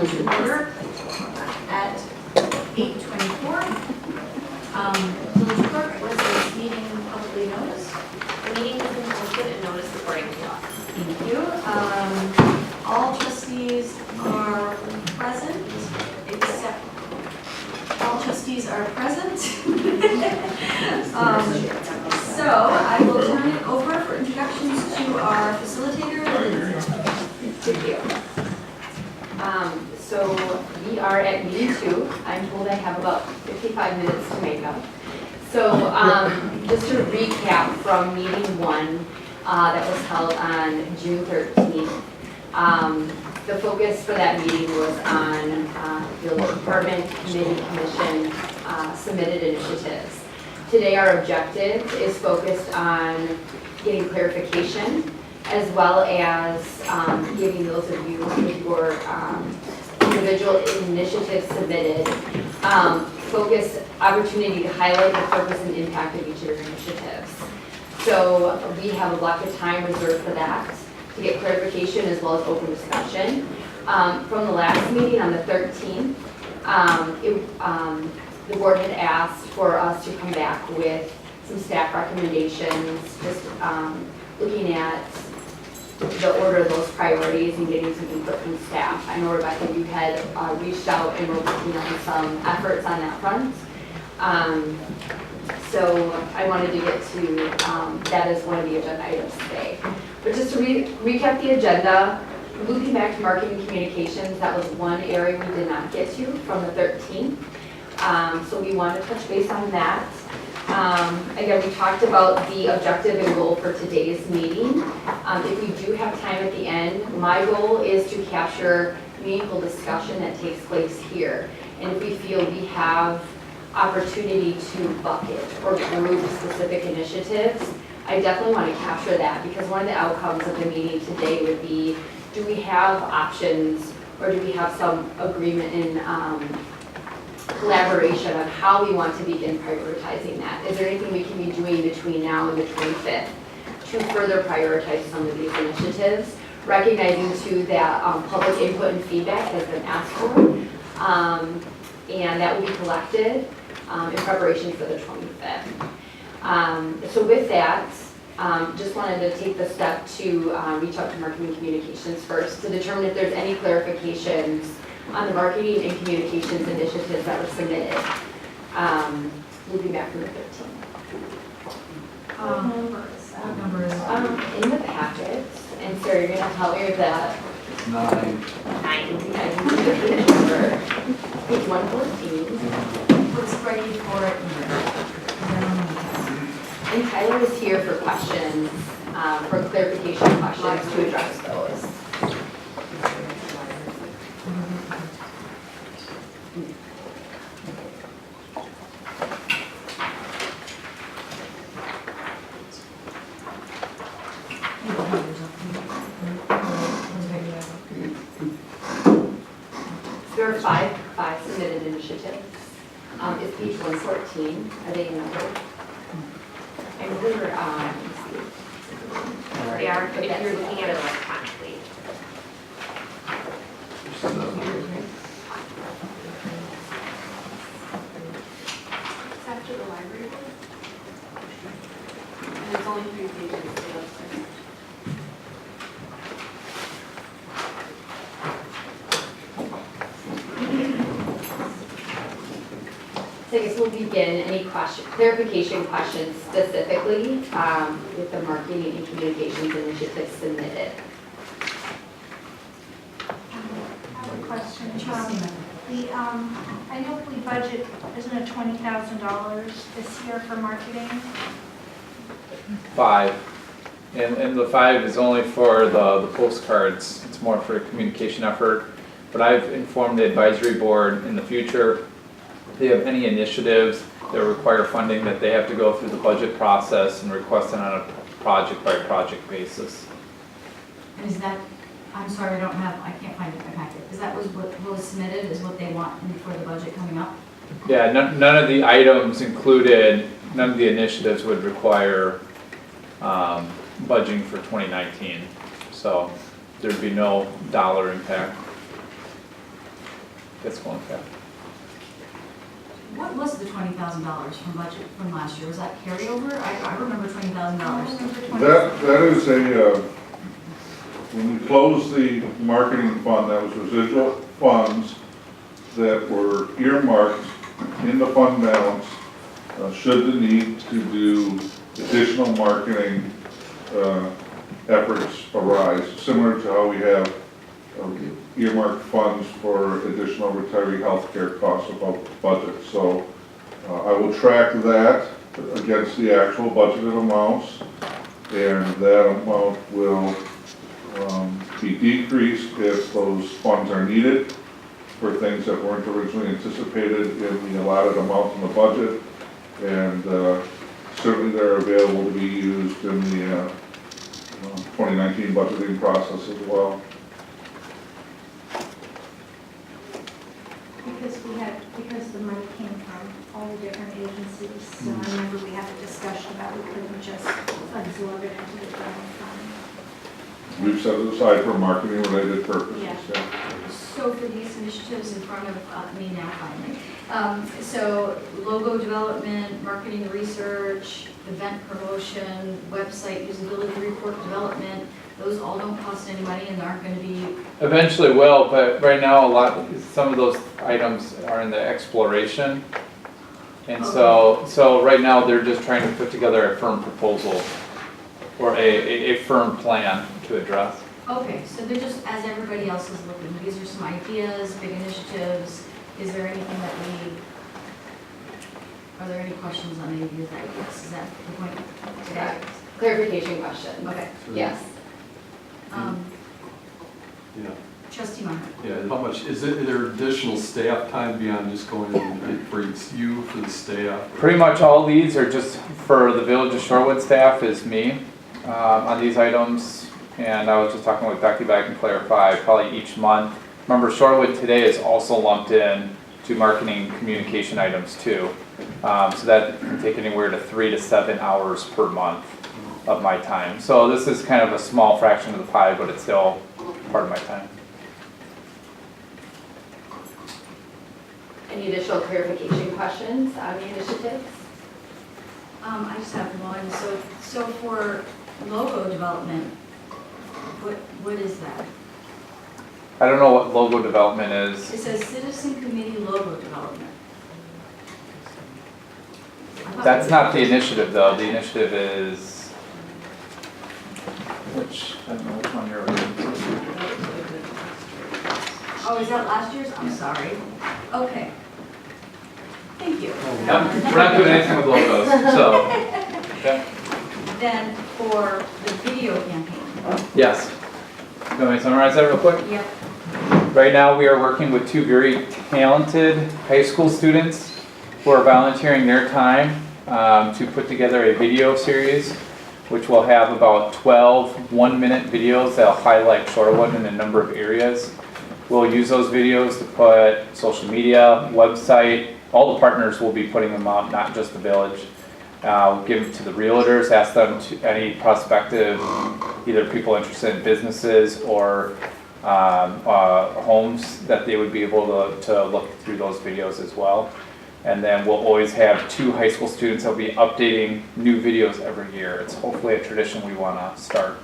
is in order at 8:24. Village clerk, was this meeting publicly noticed? The meeting has been posted and noticed according to law. Thank you. All trustees are present, except all trustees are present. So I will turn it over for introductions to our facilitator, Lindsay. Thank you. So we are at meeting 2. I'm told I have about 55 minutes to make up. So just to recap from meeting 1 that was held on June 13th. The focus for that meeting was on the department, committee, commission submitted initiatives. Today our objective is focused on getting clarification as well as giving those of you with your individual initiatives submitted focus opportunity to highlight the purpose and impact of each of your initiatives. So we have a block of time reserved for that to get clarification as well as open discussion. From the last meeting on the 13th, the board had asked for us to come back with some staff recommendations, just looking at the order of those priorities and getting some input from staff. I know, Rebecca, you had reached out and were working on some efforts on that front. So I wanted to get to that as one of the agenda items today. But just to recap the agenda, looping back to marketing communications, that was one area we did not get to from the 13th. So we wanted to touch base on that. Again, we talked about the objective and goal for today's meeting. If we do have time at the end, my goal is to capture meaningful discussion that takes place here. And if we feel we have opportunity to bucket or group specific initiatives, I definitely want to capture that, because one of the outcomes of the meeting today would be, do we have options or do we have some agreement in collaboration on how we want to begin prioritizing that? Is there anything we can be doing between now and the 25th to further prioritize some of these initiatives, recognizing too that public input and feedback has been asked for, and that will be collected in preparation for the 25th. So with that, just wanted to take the step to reach out to marketing communications first to determine if there's any clarifications on the marketing and communications initiatives that were submitted. Moving back from the 13th. What number is that? In the packet, and Sarah, you're going to help me with that. 9. 9. Page 114. What's ready for it? And Tyler is here for questions, for clarification questions to address those. There are five submitted initiatives. It's page 114. Are they numbered? And we're, They are, if you're looking at it electronically. it's after the library board. And it's only 3 pages. So I guess we'll begin any clarification questions specifically with the marketing and communications initiatives submitted. I have a question. I know we budget, isn't it $20,000 this year for marketing? 5. And the 5 is only for the postcards. It's more for a communication effort. But I've informed the advisory board in the future, if they have any initiatives that require funding, that they have to go through the budget process and request it on a project by project basis. Is that, I'm sorry, I can't find it in my packet. Is that what was submitted, is what they want before the budget coming up? Yeah, none of the items included, none of the initiatives would require budgeting for 2019. So there'd be no dollar impact. fiscal impact. What was the $20,000 from budget from last year? Was that carryover? I remember $20,000. That is a, when we closed the marketing fund, that was residual funds that were earmarked in the fund balance, should the need to do additional marketing efforts arise, similar to how we have earmarked funds for additional retiree health care costs above budget. So I will track that against the actual budgeted amounts, and that amount will be decreased if those funds are needed for things that weren't originally anticipated in the allotted amount in the budget, and certainly they're available to be used in the 2019 budgeting process as well. Because the money came from all the different agencies, so I remember we had a discussion about we couldn't just absorb it into the general fund. We've set it aside for marketing related purposes. Yeah. So for these initiatives in front of me now finally, so logo development, marketing research, event promotion, website usability report development, those all don't cost any money and aren't going to be. Eventually will, but right now some of those items are in the exploration. And so right now they're just trying to put together a firm proposal or a firm plan to address. Okay, so they're just, as everybody else is looking, these are some ideas, big initiatives. Is there anything that are there any questions on any of these ideas? Is that the point today? Clarification question. Okay. Yes. Yeah, Trustee Meyer. yeah, how much, is there additional staff time beyond just going in for you, for the staff? Pretty much all these are just for the Village of Shorewood staff is me on these items. And I was just talking with Becky, but I can clarify probably each month. Remember, Shorewood today is also lumped in to marketing communication items too. So that can take anywhere to 3 to 7 hours per month of my time. So this is kind of a small fraction of the pie, but it's still part of my time. Any additional clarification questions on the initiatives? I just have one. So for logo development, what is that? I don't know what logo development is. It says citizen committee logo development. That's not the initiative though. The initiative is, I don't know which one you're reading. Oh, is that last year's? I'm sorry. Okay. Thank you. We're not doing anything with logos, so. Okay. Then for the video campaign. Yes. You want me to summarize that real quick? Yep. Right now we are working with 2 very talented high school students who are volunteering their time to put together a video series which will have about 12 one-minute videos that will highlight Shorewood in a number of areas. We'll use those videos to put social media, website, all the partners will be putting them out, not just the village. We'll give it to the realtors, ask them to any prospective, either people interested in businesses or homes, that they would be able to look through those videos as well. And then we'll always have 2 high school students that will be updating new videos every year. It's hopefully a tradition we want to start.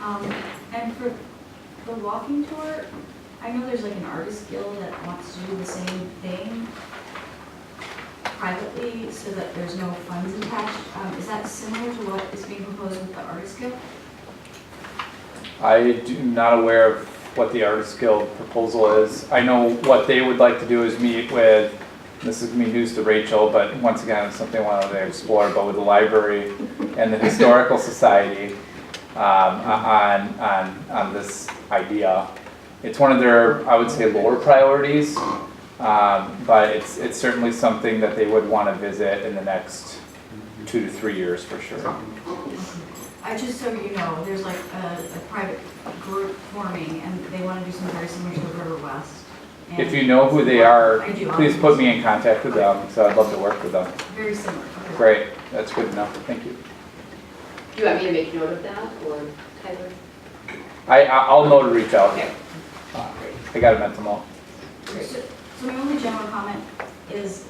And for the walking tour, I know there's like an artist guild that wants to do the same thing privately so that there's no funds attached. Is that similar to what is being proposed with the artist guild? I am not aware of what the Artists Guild proposal is. I know what they would like to do is meet with, this is going to be news to Rachel, but once again, it's something I wanted to explore, but with the library and the Historical Society on this idea. It's one of their, I would say, lower priorities, but it's certainly something that they would want to visit in the next 2 to 3 years for sure. Just so you know, there's like a private group forming and they want to do something very similar to the River West. And If you know who they are, I do, please put me in contact with them, so I'd love to work with them. Very similar. Okay. Great, that's good enough, thank you. Do you want me to make note of that, or Tyler? I'll know to reach out. Okay. I got a mental note. So my only general comment is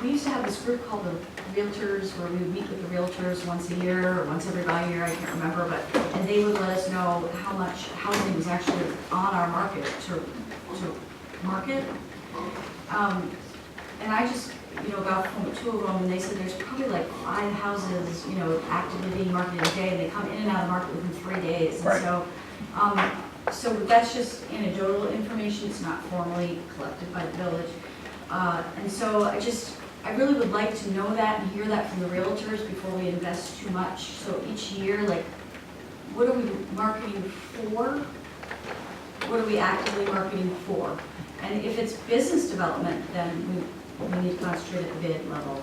we used to have this group called the Realtors, where we would meet with the Realtors once a year or once every year, I can't remember, and they would let us know how much housing was actually on our market to market. And I just, got home with 2 of them, and they said there's probably like 5 houses, actively being marketed a day, and they come in and out of the market within 3 days. Right. And so that's just anecdotal information, it's not formally collected by the village. And so I really would like to know that and hear that from the realtors before we invest too much. So each year, like, what are we marketing for? What are we actively marketing for? And if it's business development, then we need to concentrate at the bid level,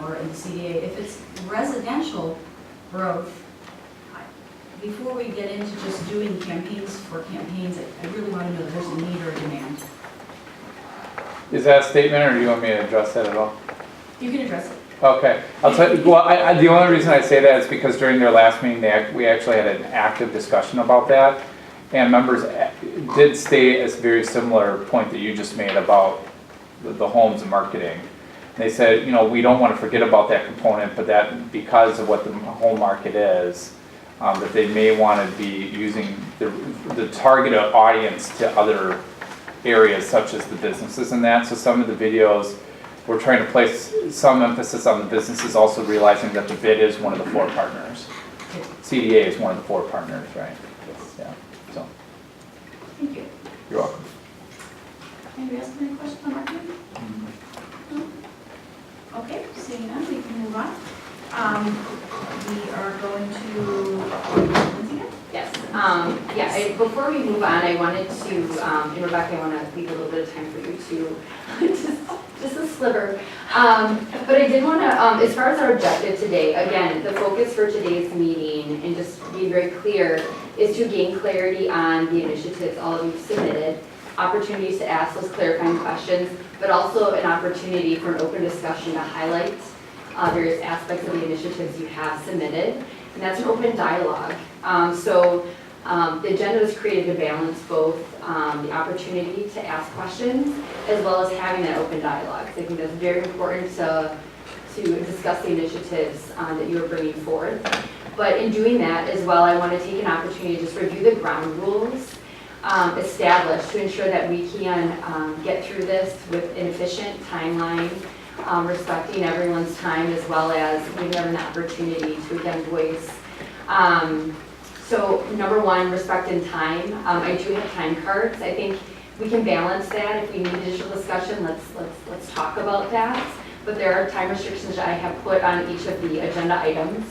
or in the CDA. If it's residential growth, before we get into just doing campaigns for campaigns, I really want to know if there's a need or a demand. Is that a statement, or do you want me to address that at all? You can address it. Okay, I'll tell you, well, the only reason I say that is because during their last meeting, we actually had an active discussion about that. And members did state a very similar point that you just made about the homes and marketing. They said, we don't want to forget about that component, but that because of what the home market is, that they may want to be using the targeted audience to other areas such as the businesses and that. So some of the videos, we're trying to place some emphasis on the businesses, also realizing that the bid is one of the 4 partners. CDA is one of the 4 partners, right? Yeah. So. Thank you. You're welcome. Anybody else have any questions on marketing? No? Okay, seeing none, we can move on. We are going to, Lindsay again? Yes. Before we move on, I wanted to, and Rebecca, I want to leave a little bit of time for you to, just a sliver. But I did want to, as far as our objective today, again, the focus for today's meeting, and just be very clear, is to gain clarity on the initiatives all of you submitted, opportunities to ask those clarifying questions, but also an opportunity for an open discussion to highlight various aspects of the initiatives you have submitted, and that's an open dialogue. The agenda is created to balance both the opportunity to ask questions as well as having that open dialogue. So I think that's very important to discuss the initiatives that you are bringing forth. But in doing that as well, I want to take an opportunity to just review the ground rules established to ensure that we can get through this with an efficient timeline, respecting everyone's time as well as giving them an opportunity to again voice. So number 1, respect in time. I do have time cards. I think we can balance that. If we need additional discussion, let's talk about that. But there are time restrictions that I have put on each of the agenda items.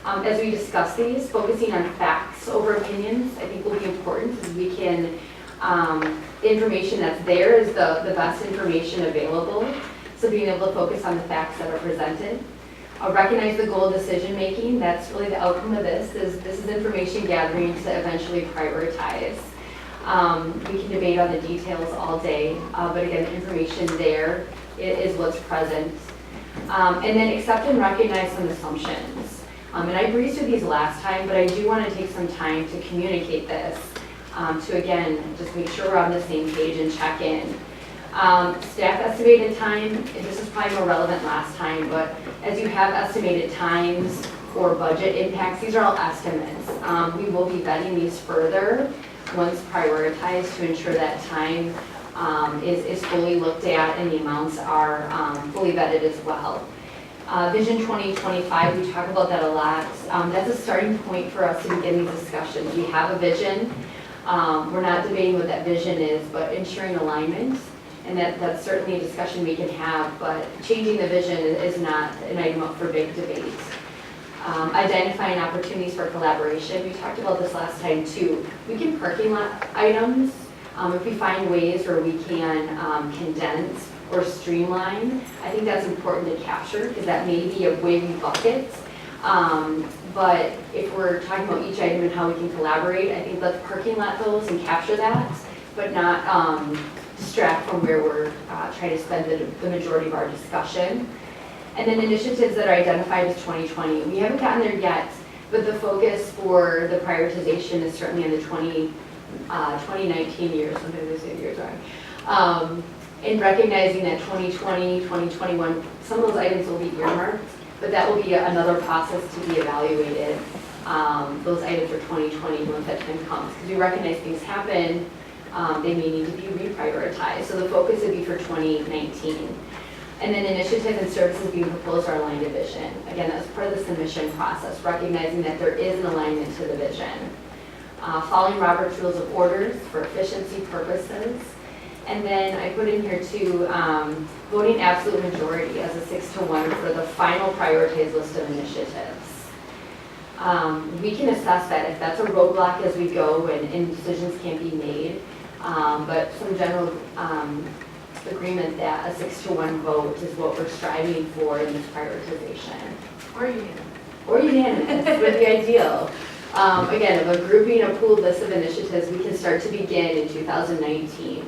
As we discuss these, focusing on facts over opinions, I think will be important as we can, the information that's there is the best information available. So being able to focus on the facts that are presented. Recognize the goal of decision making. That's really the outcome of this is information gathering to eventually prioritize. We can debate on the details all day, but again, the information there is what's present. And then accept and recognize some assumptions. And I breezed through these last time, but I do want to take some time to communicate this, to again, just make sure we're on the same page and check in. Staff estimated time, this is probably more relevant last time, but as you have estimated times or budget impacts, these are all estimates. We will be vetting these further once prioritized to ensure that time is fully looked at and the amounts are fully vetted as well. Vision 2025, we talk about that a lot. That's a starting point for us to begin these discussions. We have a vision. We're not debating what that vision is, but ensuring alignment. And that's certainly a discussion we can have, but changing the vision is not an item up for big debate. Identifying opportunities for collaboration. We talked about this last time too. We can parking lot items, if we find ways where we can condense or streamline, I think that's important to capture because that may be a way we bucket. But if we're talking about each item and how we can collaborate, I think let's parking lot those and capture that, but not distract from where we're trying to spend the majority of our discussion. And then initiatives that are identified as 2020. We haven't gotten there yet, but the focus for the prioritization is certainly on the 2019 year, sometimes I say the years wrong. In recognizing that 2020, 2021, some of those items will be earmarked, but that will be another process to be evaluated, those items for 2020 once that time comes. Because we recognize things happen, they may need to be reprioritized. So the focus would be for 2019. And then initiatives and services being proposed are aligned to vision. Again, that was part of the submission process, recognizing that there is an alignment to the vision. Following Robert's Rules of Orders for efficiency purposes. And then I put in here too, voting absolute majority as a 6-to-1 for the final prioritized list of initiatives. We can assess that if that's a roadblock as we go and decisions can't be made, but some general agreement that a 6-to-1 vote is what we're striving for in this prioritization. Or unanimous. Or unanimous would be ideal. Again, of a grouping, a pooled list of initiatives, we can start to begin in 2019.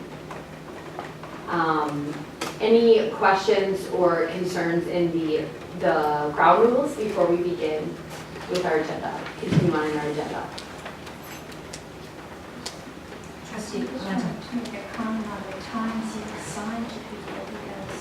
Any questions or concerns in the ground rules before we begin with our agenda, continue on in our agenda? Trustee I just Clement. wanted to make a comment on the times you assign to people, because